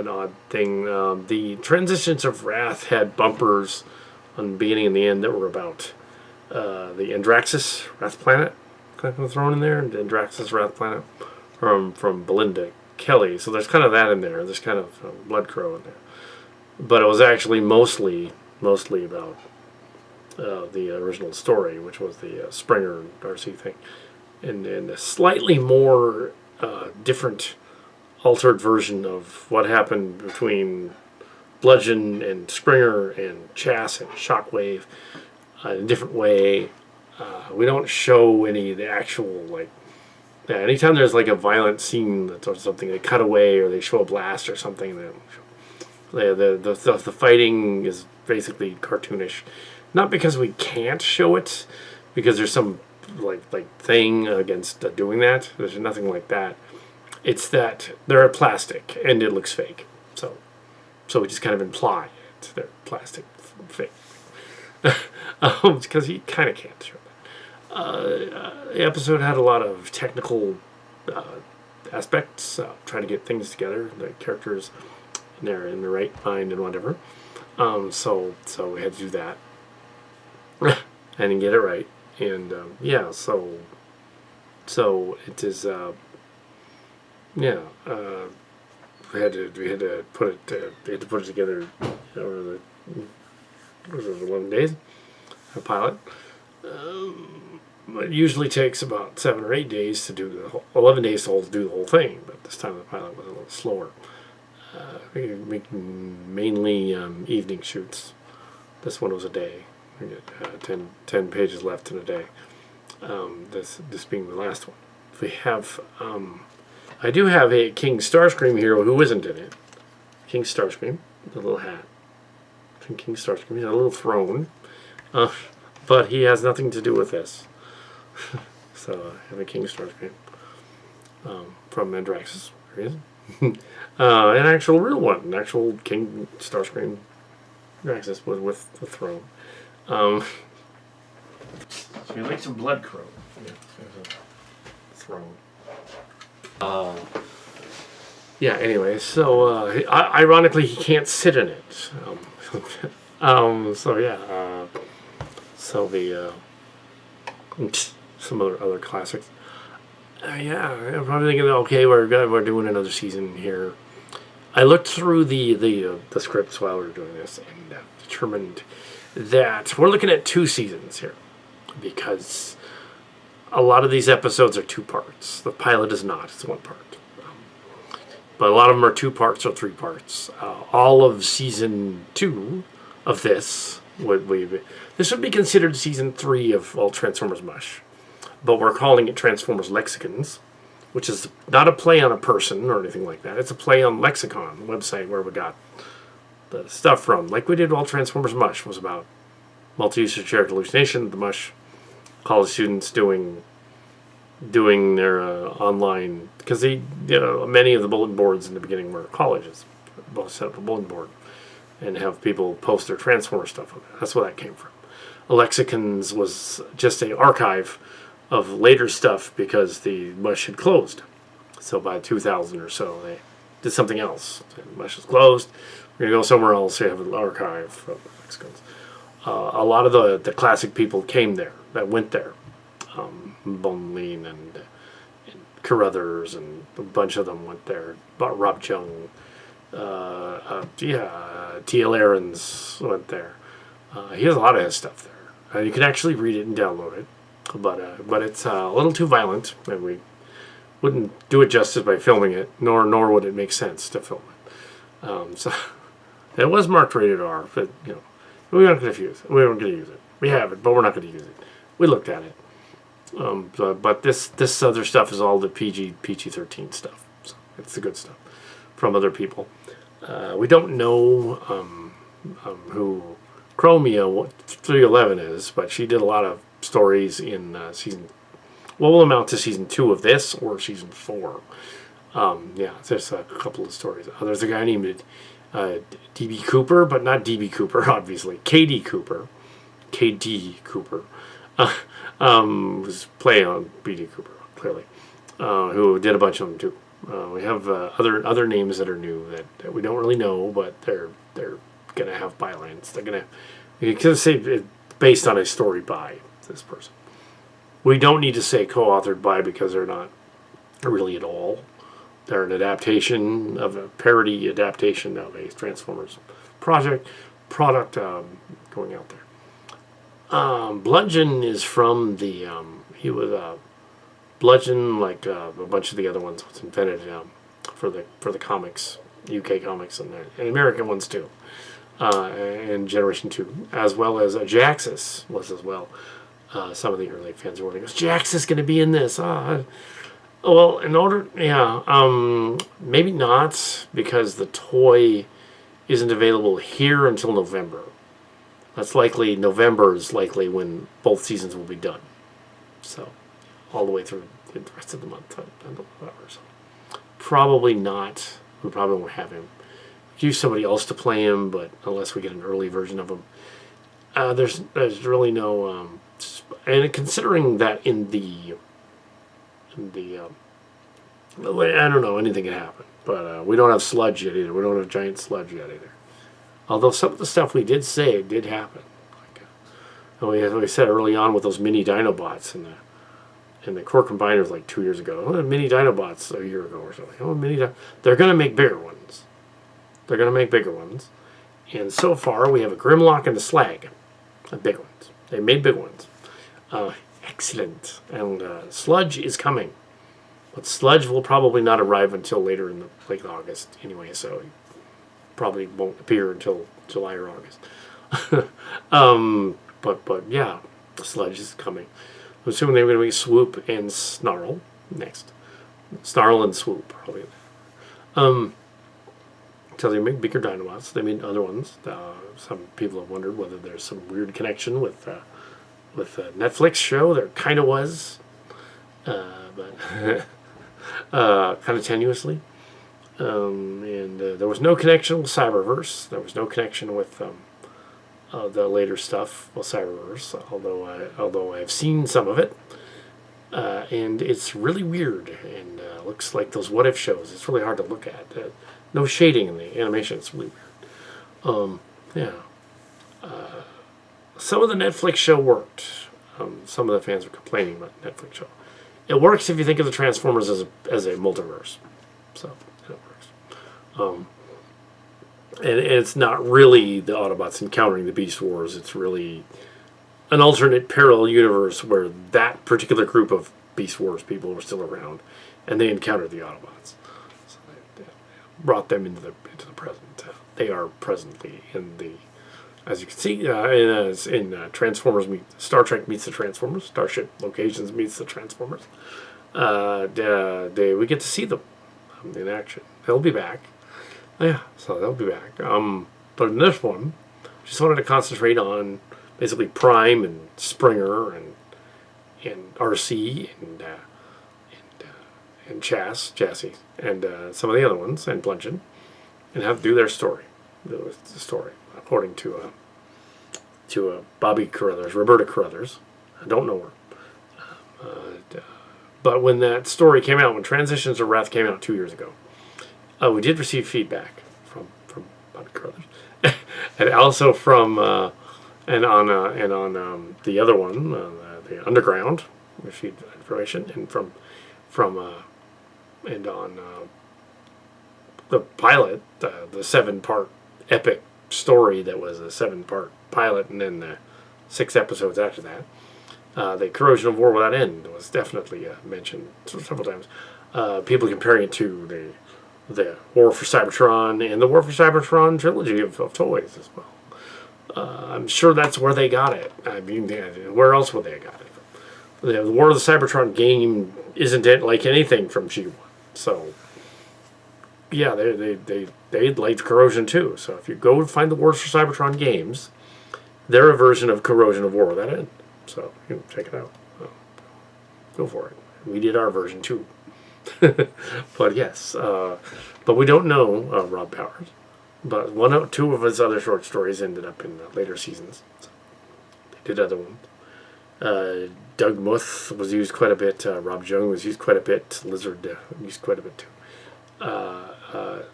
odd thing. The Transitions of Wrath had bumpers on the beginning and the end that were about the Andraxis Wrath Planet kind of thrown in there, and the Andraxis Wrath Planet from Belinda Kelly. So there's kind of that in there. There's kind of Blood Crow in there, but it was actually mostly about the original story, which was the Springer and Darcy thing, and a slightly more different, altered version of what happened between Bludgeon and Springer and Chass and Shockwave in a different way. We don't show any of the actual, anytime there's like a violent scene or something, they cut away or they show a blast or something. The fighting is basically cartoonish. Not because we can't show it, because there's some thing against doing that. There's nothing like that. It's that they're plastic and it looks fake. So we just kind of imply they're plastic fake. Because you kind of can't show that. The episode had a lot of technical aspects, trying to get things together, the characters in their right mind and whatever. So we had to do that and get it right. And so it is. We had to put it together over the 11 days. A pilot. It usually takes about 7 or 8 days to do the whole, 11 days to do the whole thing. But this time the pilot was a little slower. Mainly evening shoots. This one was a day. We get 10 pages left in a day. This being the last one. We have. I do have a King Starscream hero who isn't in it. King Starscream, the little hat. King Starscream, he's on a little throne. But he has nothing to do with this. So I have a King Starscream from Andraxis. There he is. An actual real one. An actual King Starscream Andraxis with the throne. So he likes some Blood Crow. Yeah, there's a throne. Anyway, so ironically he can't sit in it. Some other classics. I'm probably thinking, okay, we're doing another season here. I looked through the scripts while we were doing this and determined that we're looking at 2 seasons here, because a lot of these episodes are 2 parts. The pilot is not; it's 1 part. But a lot of them are 2 parts or 3 parts. All of season 2 of this would be considered season 3 of Alt Transformers MUSH, but we're calling it Transformers Lexicons, which is not a play on a person or anything like that. It's a play on Lexicon, the website where we got the stuff from. Like we did Alt Transformers MUSH, was about multi-user shared hallucination. The MUSH college students doing their online, because many of the bulletin boards in the beginning were colleges, both set up a bulletin board and have people post their Transformer stuff on there. That's where that came from. Lexicons was just an archive of later stuff because the MUSH had closed. So by 2000 or so, they did something else. MUSH is closed. We're going to go somewhere else. They have an archive of Lexicons. A lot of the classic people came there, that went there. Bonlean and Carruthers and a bunch of them went there. Rob Chung, T.L. Ahrens went there. He has a lot of his stuff there. You can actually read it and download it, but it's a little too violent, and we wouldn't do it justice by filming it, nor would it make sense to film it. So it was marked rated R, but we aren't going to use it. We weren't going to use it. We have it, but we're not going to use it. We looked at it. But this other stuff is all the PG-13 stuff. So it's the good stuff from other people. We don't know who Chromia 311 is, but she did a lot of stories in season. What will amount to season 2 of this or season 4? There's a couple of stories. There's a guy named D.B. Cooper, but not D.B. Cooper, obviously. K.D. Cooper. Was playing on B.D. Cooper, clearly, who did a bunch of them too. We have other names that are new that we don't really know, but they're going to have bylines. They're going to, you can say it based on a story by this person. We don't need to say co-authored by because they're not really at all. They're an adaptation of a parody adaptation of a Transformers product going out there. Bludgeon is from the, he was Bludgeon, like a bunch of the other ones was invented for the comics, UK comics, and American ones too, and Generation 2, as well as Jaxus was as well. Some of the early fans were like, Jaxus is going to be in this. Well, maybe not, because the toy isn't available here until November. That's likely, November is likely when both seasons will be done. So, all the way through the rest of the month. I don't know, so. Probably not. We probably won't have him. Use somebody else to play him, but unless we get an early version of him. There's really no... and considering that in the I don't know, anything can happen. But we don't have Sludge yet either. We don't have Giant Sludge yet either. Although some of the stuff we did say did happen. Like, we said early on with those mini Dinobots and the core combiners like 2 years ago. Mini Dinobots a year ago or something. They're going to make bigger ones. They're going to make bigger ones. And so far we have a Grimlock and a Slag. Big ones. They made big ones. Excellent. And Sludge is coming. But Sludge will probably not arrive until later in late August anyway, so he probably won't appear until July or August. But yeah, Sludge is coming. I'm assuming they're going to be Swoop and Snarl next. Snarl and Swoop, probably. So they make bigger Dinobots. They made other ones. Some people have wondered whether there's some weird connection with a Netflix show. There kind of was, but kind of tenuously. And there was no connection with Cyberverse. There was no connection with the later stuff with Cyberverse, although I've seen some of it. And it's really weird, and looks like those What If shows. It's really hard to look at. No shading in the animation. It's really weird. Some of the Netflix show worked. Some of the fans were complaining about the Netflix show. It works if you think of the Transformers as a multiverse. So it works. And it's not really the Autobots encountering the Beast Wars. It's really an alternate parallel universe where that particular group of Beast Wars people were still around, and they encountered the Autobots. So they brought them into the present. They are presently in the, as you can see, in Transformers Star Trek meets the Transformers. Starship Locations meets the Transformers. We get to see them in action. They'll be back. Yeah, so they'll be back. But in this one, just wanted to concentrate on basically Prime and Springer and RC and Chassis and some of the other ones and Blunjen, and have do their story. The story according to Bobby Carruthers, Roberta Carruthers. I don't know her. But when that story came out, when Transitions of Wrath came out 2 years ago, we did receive feedback from Bobby Carruthers, and also from and on the other one, the Underground, received information, and from and on the pilot, the 7-part epic story that was a 7-part pilot, and then the 6 episodes after that. The Corrosion of War Without End was definitely mentioned several times. People comparing it to the War for Cybertron and the War for Cybertron trilogy of toys as well. I'm sure that's where they got it. I mean, where else would they have got it from? The War of the Cybertron game isn't it like anything from G1. So, yeah, they liked Corrosion too. So if you go find the Wars for Cybertron games, they're a version of Corrosion of War Without End. So you can check it out. Go for it. We did our version too. But yes, but we don't know Rob Powers. But 2 of his other short stories ended up in later seasons. So they did other ones. Doug Muth was used quite a bit. Rob Jung was used quite a bit. Lizard used quite a bit too.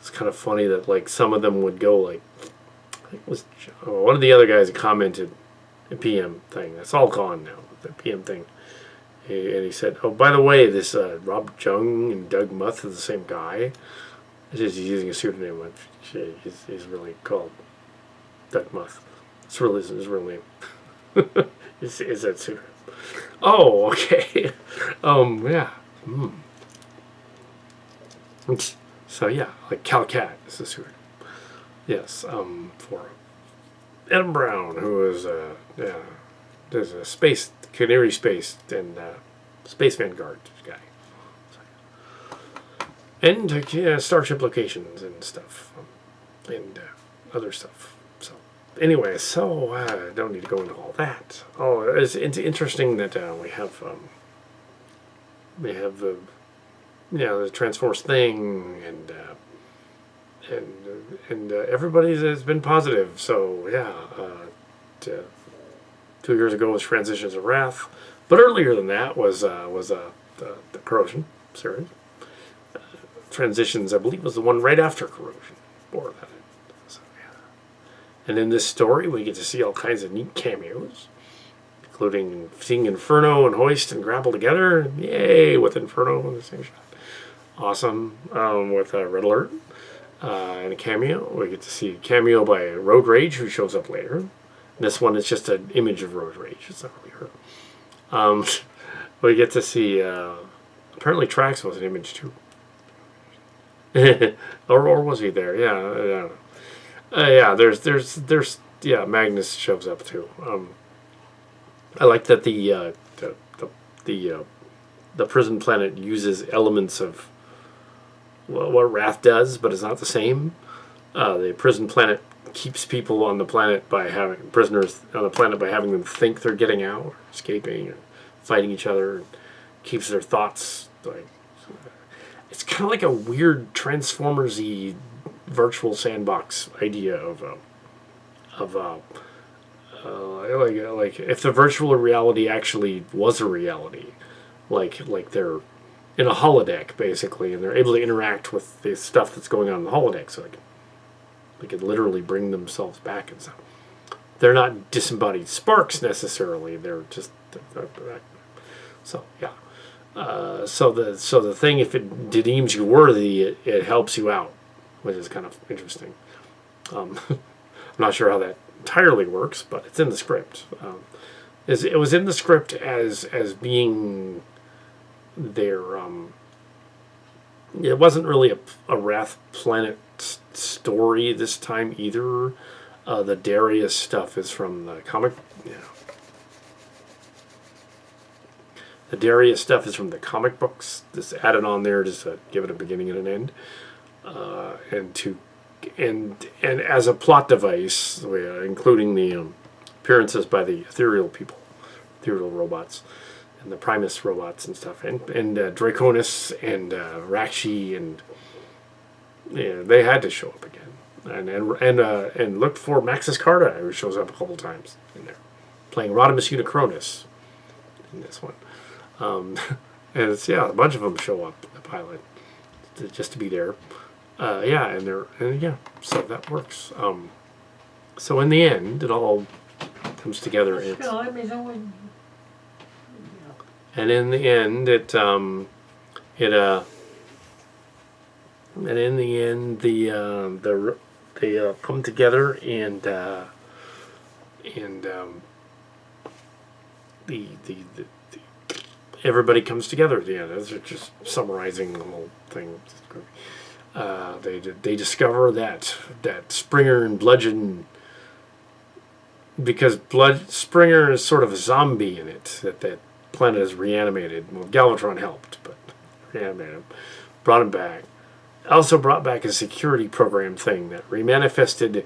It's kind of funny that like some of them would go like, I think it was one of the other guys commented the PM thing. That's all gone now. The PM thing. And he said, "Oh, by the way, this Rob Jung and Doug Muth are the same guy. It's just he's using a pseudonym. Which he's really called Doug Muth. It's really his real name. is that pseudonym? Oh, okay. Yeah. So yeah, like Kal Kat is the pseudonym. Yes. For Adam Brown, who is there's a space Canary Space and Space Vanguard guy, and Starship Locations and stuff, and other stuff. So anyway, I don't need to go into all that. Oh, it's interesting that we have the Transformers thing, and everybody has been positive. So yeah, 2 years ago was Transitions of Wrath, but earlier than that was the Corrosion series. Transitions, I believe, was the one right after Corrosion, or that. So, yeah. And in this story, we get to see all kinds of neat cameos, including seeing Inferno and Hoist and Grapple together. Yay, with Inferno in the same shot. Awesome. With Red Alert and a cameo. We get to see a cameo by Road Rage, who shows up later. This one is just an image of Road Rage. It's not really her. We get to see apparently Trax was an image too. or was he there? Yeah, I don't know. There's Magnus shows up too. I like that the prison planet uses elements of what Wrath does, but it's not the same. The prison planet keeps people on the planet by having prisoners on the planet by having them think they're getting out, or escaping, or fighting each other. And keeps their thoughts like. It's kind of like a weird Transformers-y virtual sandbox idea of like if the virtual reality actually was a reality, like they're in a holodeck basically, and they're able to interact with the stuff that's going on in the holodeck, so they can literally bring themselves back and stuff. They're not disembodied sparks necessarily. They're just so yeah. So the thing, if it deems you worthy, it helps you out, which is kind of interesting. I'm not sure how that entirely works, but it's in the script. It was in the script as being their. It wasn't really a Wrath Planet story this time either. The Darius stuff is from the comic. Yeah. The Darius stuff is from the comic books. Just added on there just to give it a beginning and an end, and as a plot device, including the appearances by the ethereal people, ethereal robots, and the Primus robots and stuff, and Draconis and Rakshi, and they had to show up again, and looked for Maxis Carta, who shows up a couple times in there, playing Rodimus Unicronus in this one. And it's, yeah, a bunch of them show up in the pilot just to be there. Yeah, and yeah, so that works. So in the end, it all comes together. And in the end, they come together, and the everybody comes together at the end. Those are just summarizing the whole thing. They discover that Springer and Bludgeon, because Springer is sort of a zombie in it, that planet is reanimated. Well, Galvatron helped, but reanimated him, brought him back. Also brought back a security program thing that remanifested.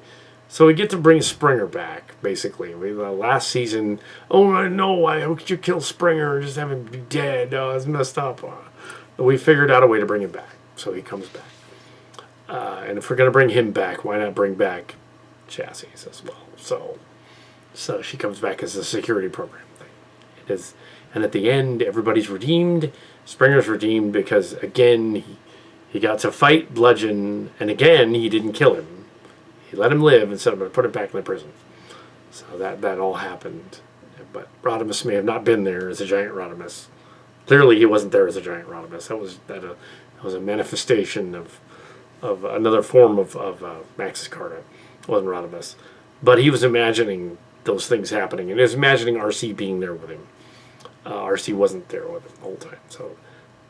So we get to bring Springer back, basically. Last season, oh no, why? How could you kill Springer and just have him be dead? Oh, it's messed up. But we figured out a way to bring him back, so he comes back. And if we're going to bring him back, why not bring back Chassis as well? So she comes back as a security program thing. It is, and at the end, everybody's redeemed. Springer's redeemed because, again, he got to fight Bludgeon, and again, he didn't kill him. He let him live and said, I'm going to put him back in the prison. So that all happened. But Rodimus may have not been there as a giant Rodimus. Clearly, he wasn't there as a giant Rodimus. That was a manifestation of another form of Max's Carta. It wasn't Rodimus. But he was imagining those things happening, and he was imagining RC being there with him. RC wasn't there with him the whole time.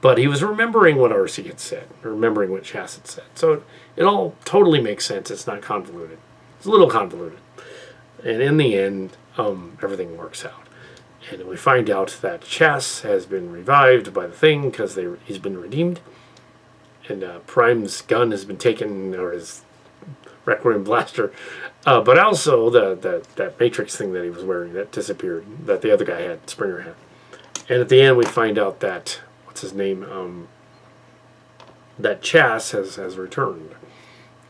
But he was remembering what RC had said, remembering what Chas had said. So it all totally makes sense. It's not convoluted. It's a little convoluted. And in the end, everything works out. And we find out that Chas has been revived by the Thing because he's been redeemed. And Prime's gun has been taken, or his Requiem blaster. But also that Matrix thing that he was wearing that disappeared, that the other guy had, Springer had. And at the end we find out that, what's his name, that Chas has returned.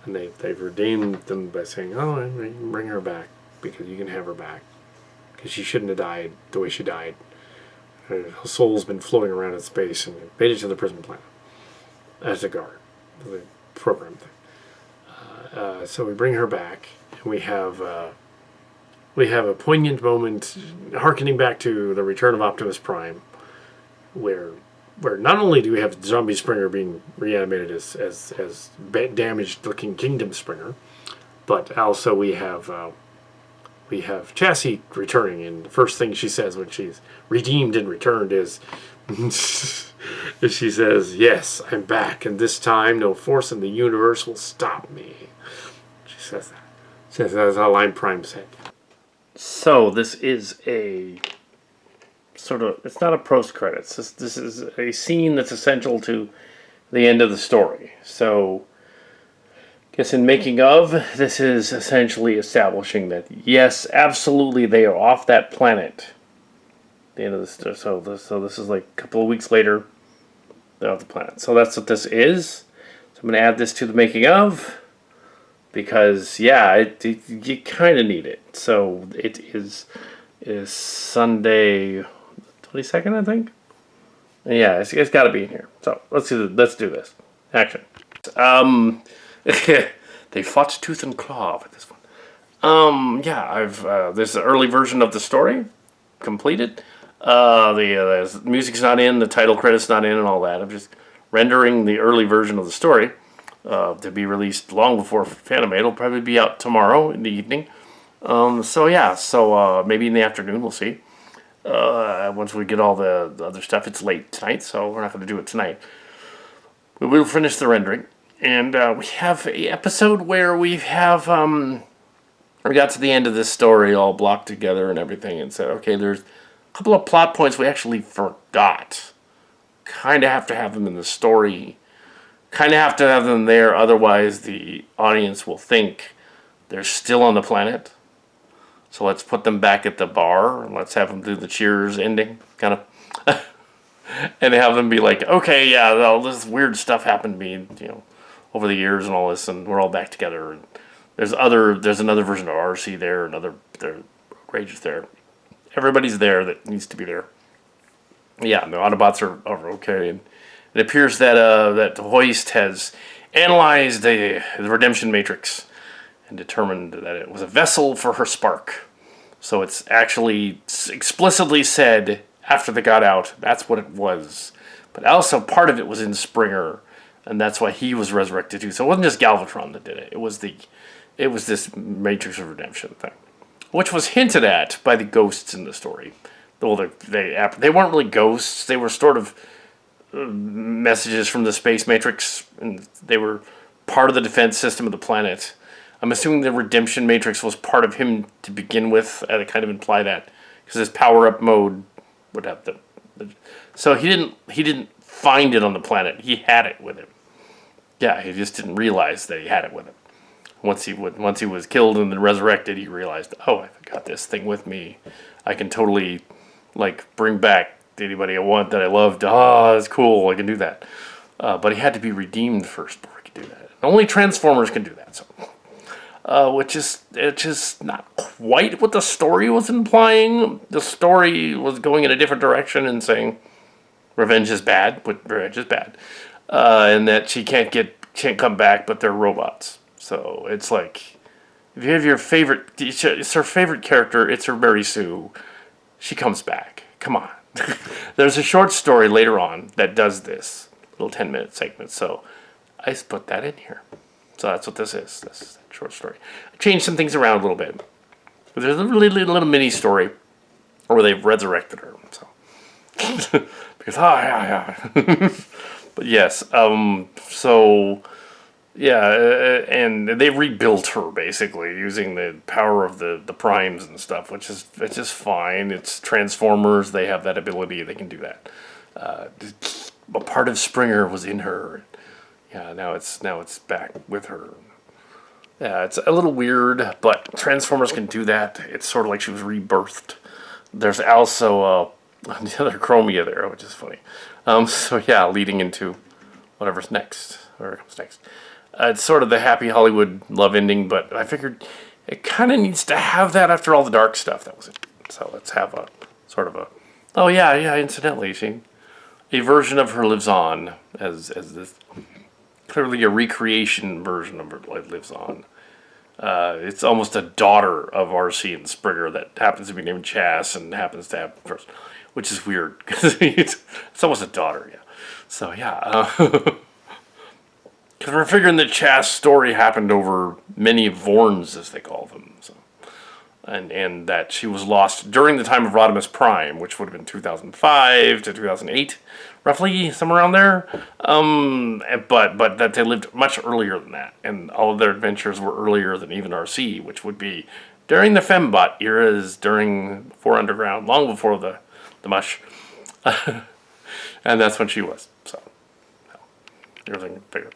And they've redeemed them by saying, oh, you can bring her back, because you can have her back. Because she shouldn't have died the way she died. Her soul's been floating around in space and made it to the prison planet as a guard, the program thing. So we bring her back, and we have a poignant moment, harkening back to the return of Optimus Prime, where not only do we have Zombie Springer being reanimated as damaged-looking Kingdom Springer, but also we have Chassis returning, and the first thing she says when she's redeemed and returned is she says, yes, I'm back, and this time no force in the universe will stop me. She says that. She says that's how Line Prime said. So this is a sort of, it's not a post-credits. This is a scene that's essential to the end of the story. So I guess in making of, this is essentially establishing that, yes, absolutely, they are off that planet. The end of this, so this is like a couple of weeks later, they're off the planet. So that's what this is. So I'm going to add this to the making of, because yeah, you kind of need it. So it is Sunday 22nd, I think. And yeah, it's got to be in here. So let's do this. Action. They fought tooth and claw with this one. Yeah, I've this is an early version of the story completed. The music's not in, the title credits not in, and all that. I'm just rendering the early version of the story to be released long before Fanimate. It'll probably be out tomorrow in the evening. So yeah, maybe in the afternoon, we'll see. Once we get all the other stuff, it's late tonight, so we're not going to do it tonight. We will finish the rendering. And we have an episode where we got to the end of this story all blocked together and everything, and said, okay, there's a couple of plot points we actually forgot. Kind of have to have them in the story. Kind of have to have them there, otherwise the audience will think they're still on the planet. So let's put them back at the bar, and let's have them do the Cheers ending, kind of. And have them be like, okay, yeah, all this weird stuff happened to me, over the years and all this, and we're all back together. And there's another version of RC there, Rage is there. Everybody's there that needs to be there. Yeah, the Autobots are okay. And it appears that that Hoist has analyzed the Redemption Matrix and determined that it was a vessel for her spark. So it's actually explicitly said after they got out, that's what it was. But also part of it was in Springer, and that's why he was resurrected too. So it wasn't just Galvatron that did it. It was this Matrix of Redemption thing, which was hinted at by the ghosts in the story. Well, they weren't really ghosts. They were sort of messages from the space matrix, and they were part of the defense system of the planet. I'm assuming the redemption matrix was part of him to begin with. I kind of imply that because his power up mode would have so he didn't find it on the planet. He had it with him. Yeah, he just didn't realize that he had it with him. Once he was killed and then resurrected, he realized, oh, I've got this thing with me. I can totally bring back anybody I want that I loved. Oh, that's cool. I can do that. But he had to be redeemed first before he could do that. Only Transformers can do that. So, which is not quite what the story was implying. The story was going in a different direction and saying revenge is bad, and that she can't come back, but they're robots. So it's like if you have your favorite, it's her favorite character. It's her Mary Sue. She comes back. Come on. There's a short story later on that does this little 10-minute segment. So I just put that in here. So that's what this is. This is a short story. I changed some things around a little bit. But there's a really little mini story where they've resurrected her. So because but yes. So yeah, and they rebuilt her basically using the power of the primes and stuff, which is fine. It's Transformers; they have that ability; they can do that. A part of Springer was in her. Yeah, now it's back with her. Yeah, it's a little weird, but Transformers can do that. It's sort of like she was rebirthed. There's also the other Chromia there, which is funny. So yeah, leading into whatever's next, whatever comes next. It's sort of the happy Hollywood love ending, but I figured it kind of needs to have that after all the dark stuff that was it. So let's have a sort of a, oh yeah, incidentally, a version of her lives on as this, clearly a recreation version of her lives on. It's almost a daughter of RC and Springer that happens to be named Chas and happens to have first, which is weird because it's almost a daughter, yeah. So yeah. Because we're figuring the Chas story happened over many Vorns, as they call them. So, and that she was lost during the time of Rodimus Prime, which would have been 2005 to 2008, roughly, somewhere around there. But that they lived much earlier than that. And all of their adventures were earlier than even RC, which would be during the Fembot eras, before Underground, long before the Mush. And that's when she was. So, everything figured.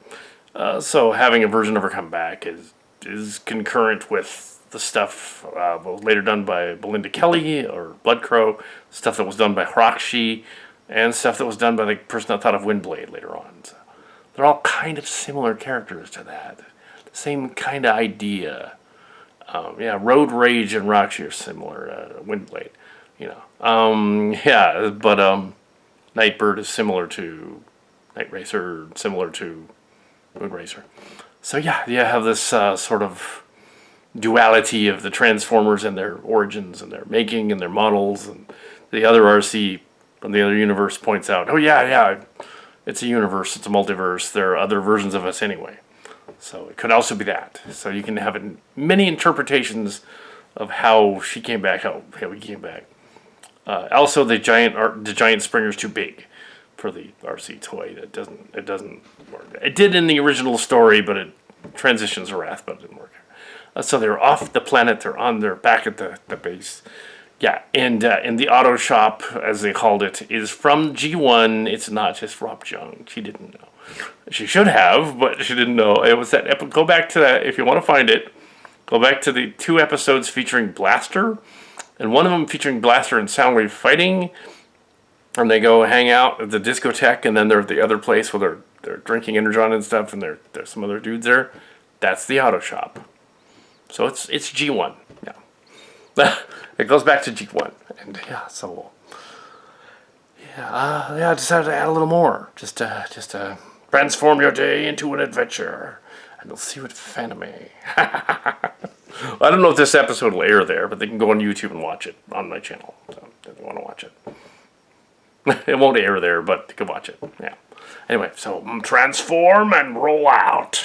So having a version of her come back is concurrent with the stuff later done by Belinda Kelly or Bloodcrow, stuff that was done by Hroxy, and stuff that was done by the person that thought of Windblade later on. So they're all kind of similar characters to that. The same kind of idea. Road Rage and Hroxy are similar. Windblade, but Nightbird is similar to Night Racer, similar to Moon Racer. So yeah, you have this sort of duality of the Transformers and their origins and their making and their models, and the other RC from the other universe points out, oh yeah, it's a universe, it's a multiverse, there are other versions of us anyway. So it could also be that. So you can have many interpretations of how she came back, how we came back. Also, the giant Springer's too big for the RC toy. It doesn't work. It did in the original story, but it transitions to Wrath, but it didn't work. So they're off the planet. They're back at the base. Yeah, and the auto shop, as they called it, is from G1. It's not just Rob Jung. She didn't know. She should have, but she didn't know. It was that. Go back to that if you want to find it. Go back to the 2 episodes featuring Blaster, and one of them featuring Blaster and Soundwave fighting. And they go hang out at the discotheque, and then they're at the other place where they're drinking Energon and stuff, and there's some other dudes there. That's the auto shop. So it's G1. Yeah, it goes back to G1, and yeah. So I decided to add a little more. Just transform your day into an adventure, and you'll see what fanime. I don't know if this episode will air there, but they can go on YouTube and watch it on my channel. So if they want to watch it. It won't air there, but they can watch it. Yeah. Anyway, so transform and roll out.